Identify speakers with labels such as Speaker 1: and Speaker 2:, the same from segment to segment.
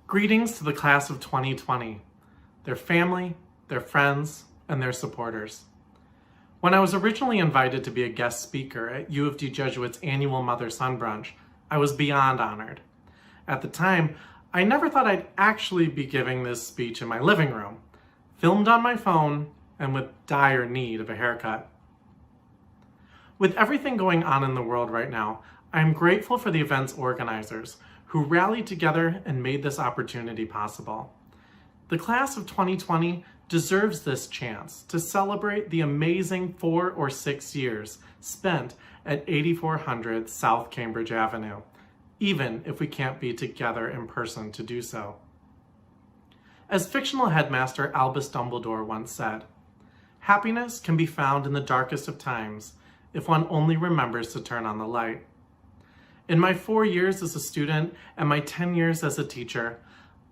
Speaker 1: Greetings to the class of 2020, their family, their friends, and their supporters. When I was originally invited to be a guest speaker at U of D Jesuit's annual Mother-Son Brunch, I was beyond honored. At the time, I never thought I'd actually be giving this speech in my living room, filmed on my phone, and with dire need of a haircut. With everything going on in the world right now, I am grateful for the event's organizers who rallied together and made this opportunity possible. The class of 2020 deserves this chance to celebrate the amazing 4 or 6 years spent at 8400 South Cambridge Avenue, even if we can't be together in person to do so. As fictional headmaster Albus Dumbledore once said, "Happiness can be found in the darkest of times if one only remembers to turn on the light." In my 4 years as a student and my 10 years as a teacher,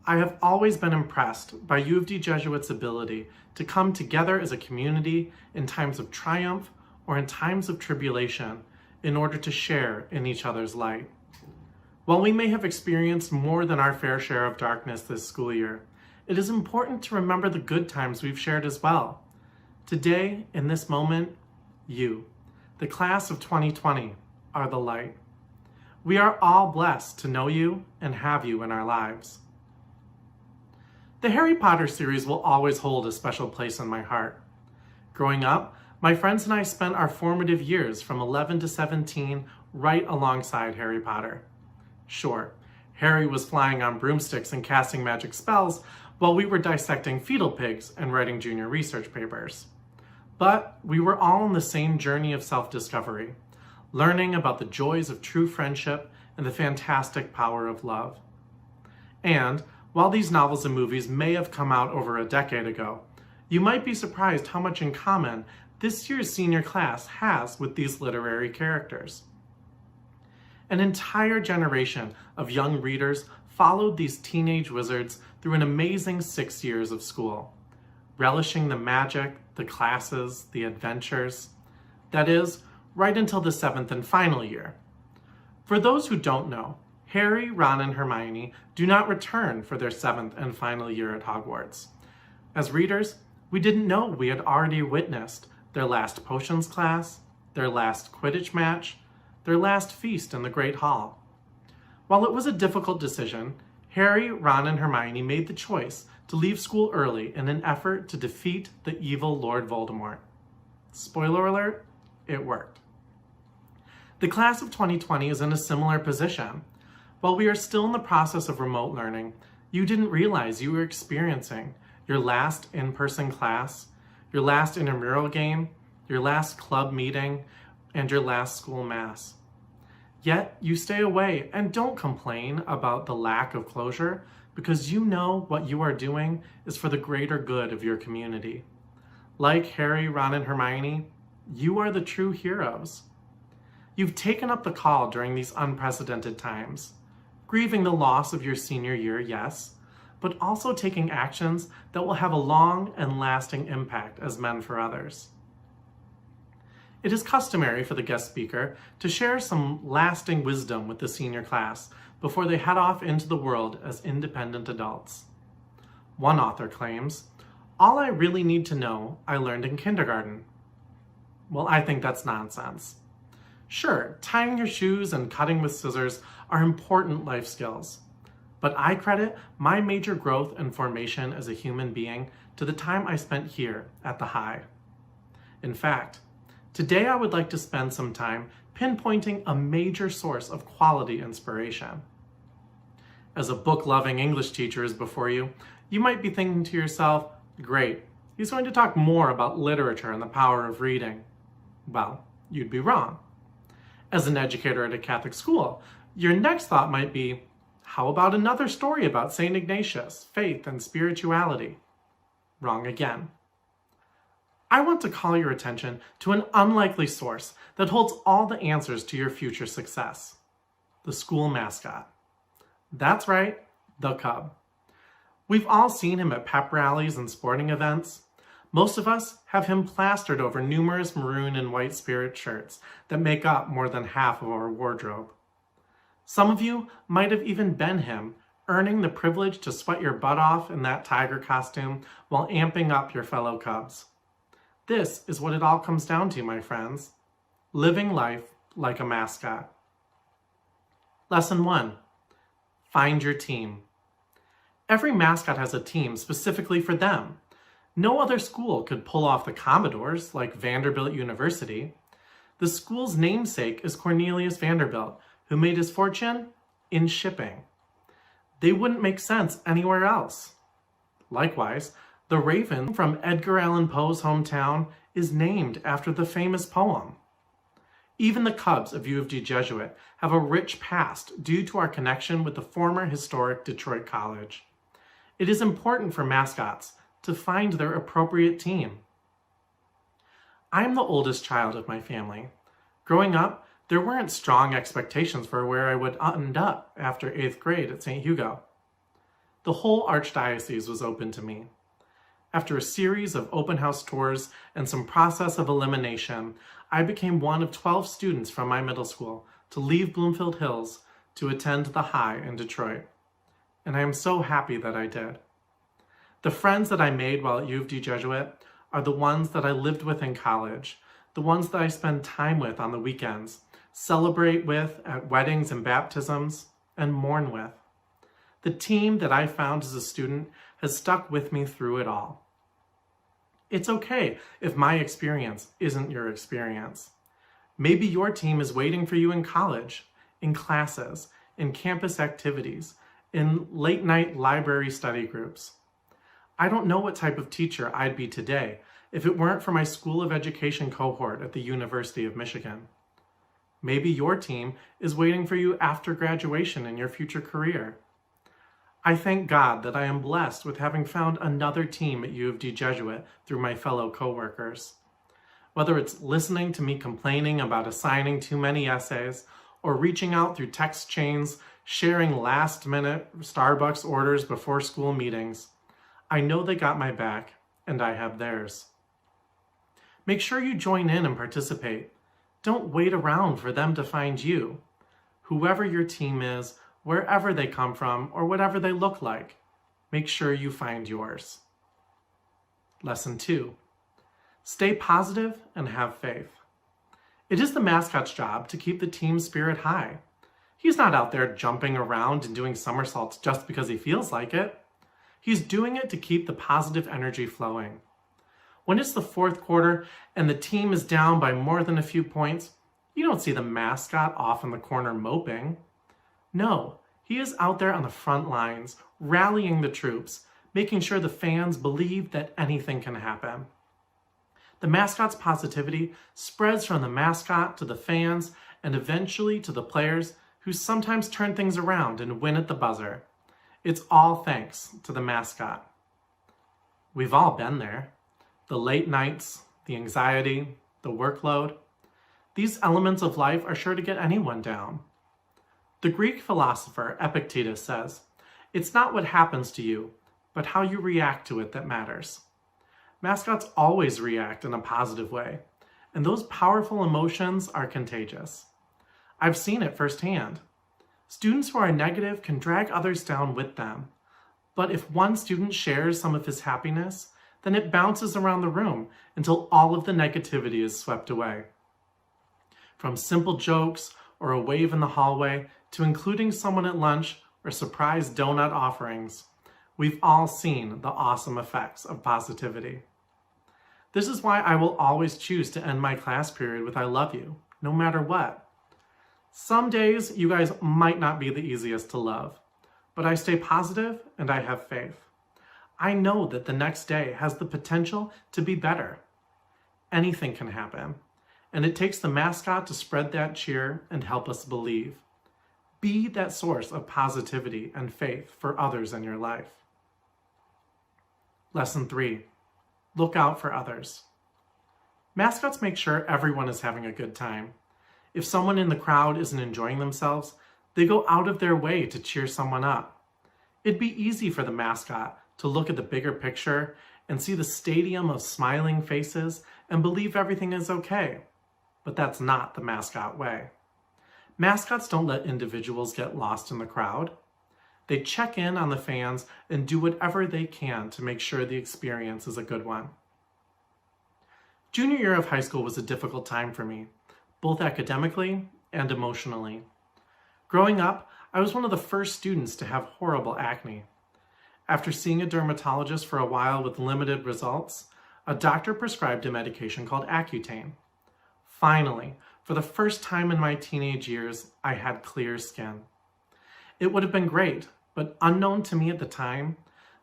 Speaker 1: I have always been impressed by U of D Jesuit's ability to come together as a community in times of triumph or in times of tribulation in order to share in each other's light. While we may have experienced more than our fair share of darkness this school year, it is important to remember the good times we've shared as well. Today, in this moment, you, the class of 2020, are the light. We are all blessed to know you and have you in our lives. The Harry Potter series will always hold a special place in my heart. Growing up, my friends and I spent our formative years from 11 to 17 right alongside Harry Potter. Sure, Harry was flying on broomsticks and casting magic spells while we were dissecting fetal pigs and writing junior research papers. But we were all on the same journey of self-discovery, learning about the joys of true friendship and the fantastic power of love. And while these novels and movies may have come out over a decade ago, you might be surprised how much in common this year's senior class has with these literary characters. An entire generation of young readers followed these teenage wizards through an amazing 6 years of school, relishing the magic, the classes, the adventures. That is, right until the 7th and final year. For those who don't know, Harry, Ron, and Hermione do not return for their 7th and final year at Hogwarts. As readers, we didn't know we had already witnessed their last potions class, their last Quidditch match, their last feast in the Great Hall. While it was a difficult decision, Harry, Ron, and Hermione made the choice to leave school early in an effort to defeat the evil Lord Voldemort. Spoiler alert, it worked. The class of 2020 is in a similar position. While we are still in the process of remote learning, you didn't realize you were experiencing your last in-person class, your last intramural game, your last club meeting, and your last school mass. Yet you stay away and don't complain about the lack of closure because you know what you are doing is for the greater good of your community. Like Harry, Ron, and Hermione, you are the true heroes. You've taken up the call during these unprecedented times, grieving the loss of your senior year, yes, but also taking actions that will have a long and lasting impact as men for others. It is customary for the guest speaker to share some lasting wisdom with the senior class before they head off into the world as independent adults. One author claims, "All I really need to know, I learned in kindergarten." Well, I think that's nonsense. Sure, tying your shoes and cutting with scissors are important life skills, but I credit my major growth and formation as a human being to the time I spent here at the High. In fact, today I would like to spend some time pinpointing a major source of quality inspiration. As a book-loving English teacher is before you, you might be thinking to yourself, great, he's going to talk more about literature and the power of reading. Well, you'd be wrong. As an educator at a Catholic school, your next thought might be, how about another story about St. Ignatius, faith, and spirituality? Wrong again. I want to call your attention to an unlikely source that holds all the answers to your future success: the school mascot. That's right, the Cub. We've all seen him at pep rallies and sporting events. Most of us have him plastered over numerous maroon and white spirit shirts that make up more than half of our wardrobe. Some of you might have even been him earning the privilege to sweat your butt off in that tiger costume while amping up your fellow Cubs. This is what it all comes down to, my friends. Living life like a mascot. Lesson 1. Find your team. Every mascot has a team specifically for them. No other school could pull off the Commodores like Vanderbilt University. The school's namesake is Cornelius Vanderbilt, who made his fortune in shipping. They wouldn't make sense anywhere else. Likewise, the Raven from Edgar Allan Poe's hometown is named after the famous poem. Even the Cubs of U of D Jesuit have a rich past due to our connection with the former historic Detroit College. It is important for mascots to find their appropriate team. I am the oldest child of my family. Growing up, there weren't strong expectations for where I would end up after 8th grade at St. Hugo. The whole archdiocese was open to me. After a series of open house tours and some process of elimination, I became one of 12 students from my middle school to leave Bloomfield Hills to attend the High in Detroit. And I am so happy that I did. The friends that I made while at U of D Jesuit are the ones that I lived with in college, the ones that I spend time with on the weekends, celebrate with at weddings and baptisms, and mourn with. The team that I found as a student has stuck with me through it all. It's okay if my experience isn't your experience. Maybe your team is waiting for you in college, in classes, in campus activities, in late-night library study groups. I don't know what type of teacher I'd be today if it weren't for my School of Education cohort at the University of Michigan. Maybe your team is waiting for you after graduation in your future career. I thank God that I am blessed with having found another team at U of D Jesuit through my fellow coworkers. Whether it's listening to me complaining about assigning too many essays, or reaching out through text chains, sharing last-minute Starbucks orders before school meetings, I know they got my back, and I have theirs. Make sure you join in and participate. Don't wait around for them to find you. Whoever your team is, wherever they come from, or whatever they look like, make sure you find yours. Lesson 2. Stay positive and have faith. It is the mascot's job to keep the team spirit high. He's not out there jumping around and doing somersaults just because he feels like it. He's doing it to keep the positive energy flowing. When it's the fourth quarter and the team is down by more than a few points, you don't see the mascot off in the corner moping. No, he is out there on the front lines, rallying the troops, making sure the fans believe that anything can happen. The mascot's positivity spreads from the mascot to the fans and eventually to the players who sometimes turn things around and win at the buzzer. It's all thanks to the mascot. We've all been there. The late nights, the anxiety, the workload. These elements of life are sure to get anyone down. The Greek philosopher Epictetus says, "It's not what happens to you, but how you react to it that matters." Mascots always react in a positive way, and those powerful emotions are contagious. I've seen it firsthand. Students who are negative can drag others down with them, but if one student shares some of his happiness, then it bounces around the room until all of the negativity is swept away. From simple jokes or a wave in the hallway to including someone at lunch or surprise donut offerings, we've all seen the awesome effects of positivity. This is why I will always choose to end my class period with "I love you," no matter what. Some days you guys might not be the easiest to love, but I stay positive and I have faith. I know that the next day has the potential to be better. Anything can happen, and it takes the mascot to spread that cheer and help us believe. Be that source of positivity and faith for others in your life. Lesson 3. Look out for others. Mascots make sure everyone is having a good time. If someone in the crowd isn't enjoying themselves, they go out of their way to cheer someone up. It'd be easy for the mascot to look at the bigger picture and see the stadium of smiling faces and believe everything is okay. But that's not the mascot way. Mascots don't let individuals get lost in the crowd. They check in on the fans and do whatever they can to make sure the experience is a good one. Junior year of high school was a difficult time for me, both academically and emotionally. Growing up, I was one of the first students to have horrible acne. After seeing a dermatologist for a while with limited results, a doctor prescribed a medication called Accutane. Finally, for the first time in my teenage years, I had clear skin. It would have been great, but unknown to me at the time,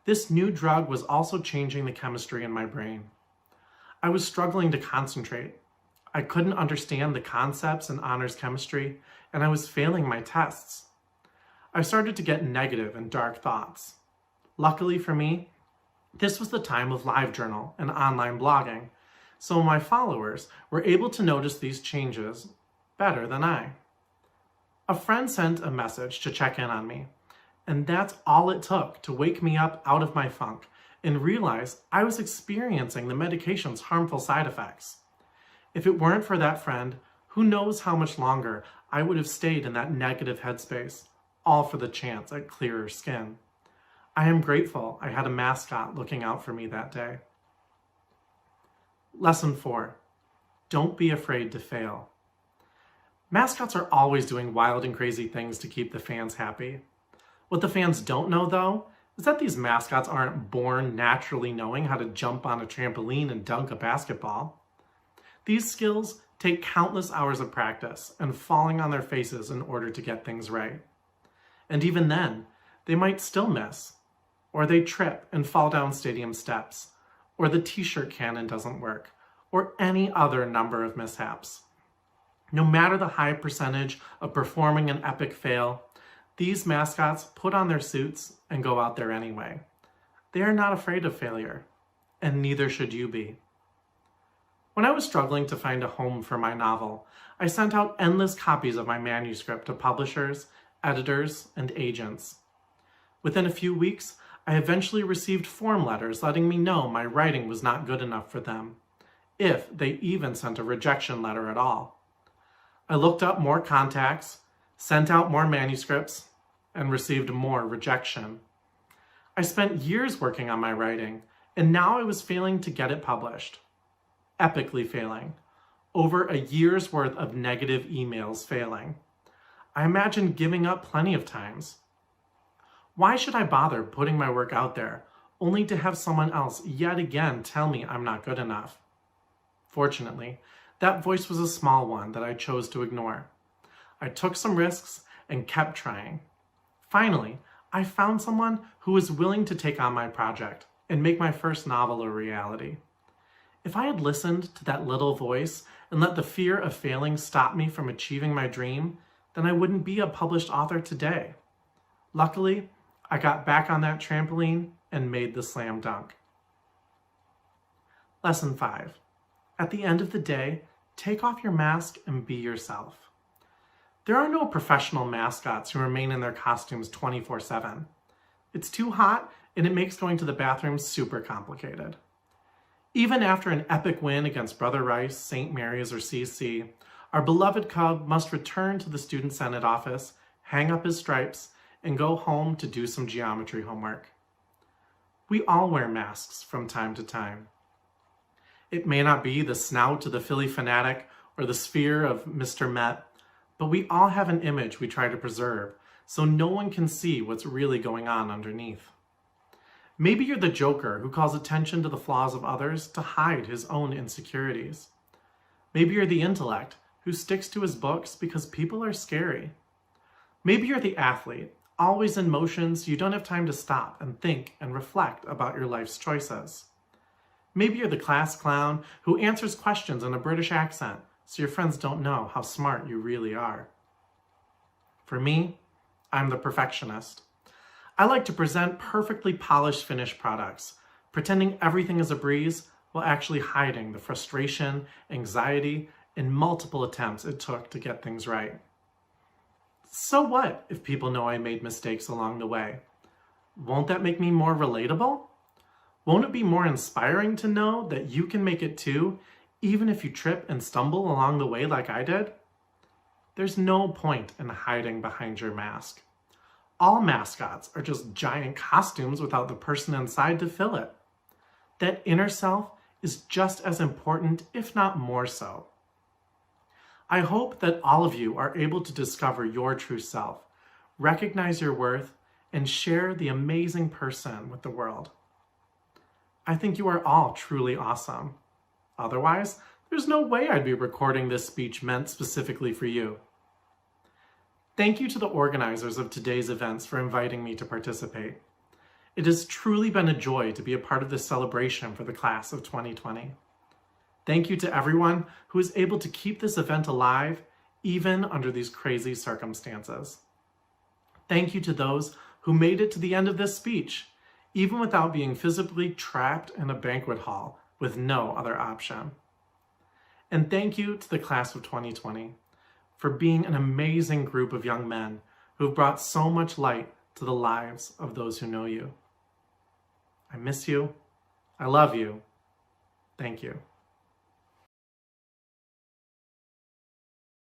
Speaker 1: this new drug was also changing the chemistry in my brain. I was struggling to concentrate. I couldn't understand the concepts in honors chemistry, and I was failing my tests. I started to get negative and dark thoughts. Luckily for me, this was the time of LiveJournal and online blogging, so my followers were able to notice these changes better than I. A friend sent a message to check in on me, and that's all it took to wake me up out of my funk and realize I was experiencing the medication's harmful side effects. If it weren't for that friend, who knows how much longer I would have stayed in that negative headspace, all for the chance at clearer skin. I am grateful I had a Mascot looking out for me that day. Lesson 4, don't be afraid to fail. Mascots are always doing wild and crazy things to keep the fans happy. What the fans don't know, though, is that these mascots aren't born naturally knowing how to jump on a trampoline and dunk a basketball. These skills take countless hours of practice and falling on their faces in order to get things right. And even then, they might still miss, or they trip and fall down stadium steps, or the t-shirt cannon doesn't work, or any other number of mishaps. No matter the high percentage of performing an epic fail, these mascots put on their suits and go out there anyway. They are not afraid of failure, and neither should you be. When I was struggling to find a home for my novel, I sent out endless copies of my manuscript to publishers, editors, and agents. Within a few weeks, I eventually received form letters letting me know my writing was not good enough for them, if they even sent a rejection letter at all. I looked up more contacts, sent out more manuscripts, and received more rejection. I spent years working on my writing, and now I was failing to get it published. Epically failing. Over a year's worth of negative emails failing. I imagined giving up plenty of times. Why should I bother putting my work out there, only to have someone else yet again tell me I'm not good enough? Fortunately, that voice was a small one that I chose to ignore. I took some risks and kept trying. Finally, I found someone who was willing to take on my project and make my first novel a reality. If I had listened to that little voice and let the fear of failing stop me from achieving my dream, then I wouldn't be a published author today. Luckily, I got back on that trampoline and made the slam dunk. Lesson 5. At the end of the day, take off your mask and be yourself. There are no professional mascots who remain in their costumes 24/7. It's too hot and it makes going to the bathroom super complicated. Even after an epic win against Brother Rice, St. Mary's, or CC, our beloved Cub must return to the Student Senate office, hang up his stripes, and go home to do some geometry homework. We all wear masks from time to time. It may not be the snout of the Philly fanatic or the sphere of Mr. Met, but we all have an image we try to preserve so no one can see what's really going on underneath. Maybe you're the joker who calls attention to the flaws of others to hide his own insecurities. Maybe you're the intellect who sticks to his books because people are scary. Maybe you're the athlete, always in motion so you don't have time to stop and think and reflect about your life's choices. Maybe you're the class clown who answers questions in a British accent so your friends don't know how smart you really are. For me, I'm the perfectionist. I like to present perfectly polished finished products, pretending everything is a breeze while actually hiding the frustration, anxiety, and multiple attempts it took to get things right. So what if people know I made mistakes along the way? Won't that make me more relatable? Won't it be more inspiring to know that you can make it too, even if you trip and stumble along the way like I did? There's no point in hiding behind your mask. all mascots are just giant costumes without the person inside to fill it. That inner self is just as important, if not more so. I hope that all of you are able to discover your true self, recognize your worth, and share the amazing person with the world. I think you are all truly awesome. Otherwise, there's no way I'd be recording this speech meant specifically for you. Thank you to the organizers of today's events for inviting me to participate. It has truly been a joy to be a part of this celebration for the class of 2020. Thank you to everyone who is able to keep this event alive, even under these crazy circumstances. Thank you to those who made it to the end of this speech, even without being physically trapped in a banquet hall with no other option. And thank you to the class of 2020 for being an amazing group of young men who have brought so much light to the lives of those who know you. I miss you. I love you. Thank you.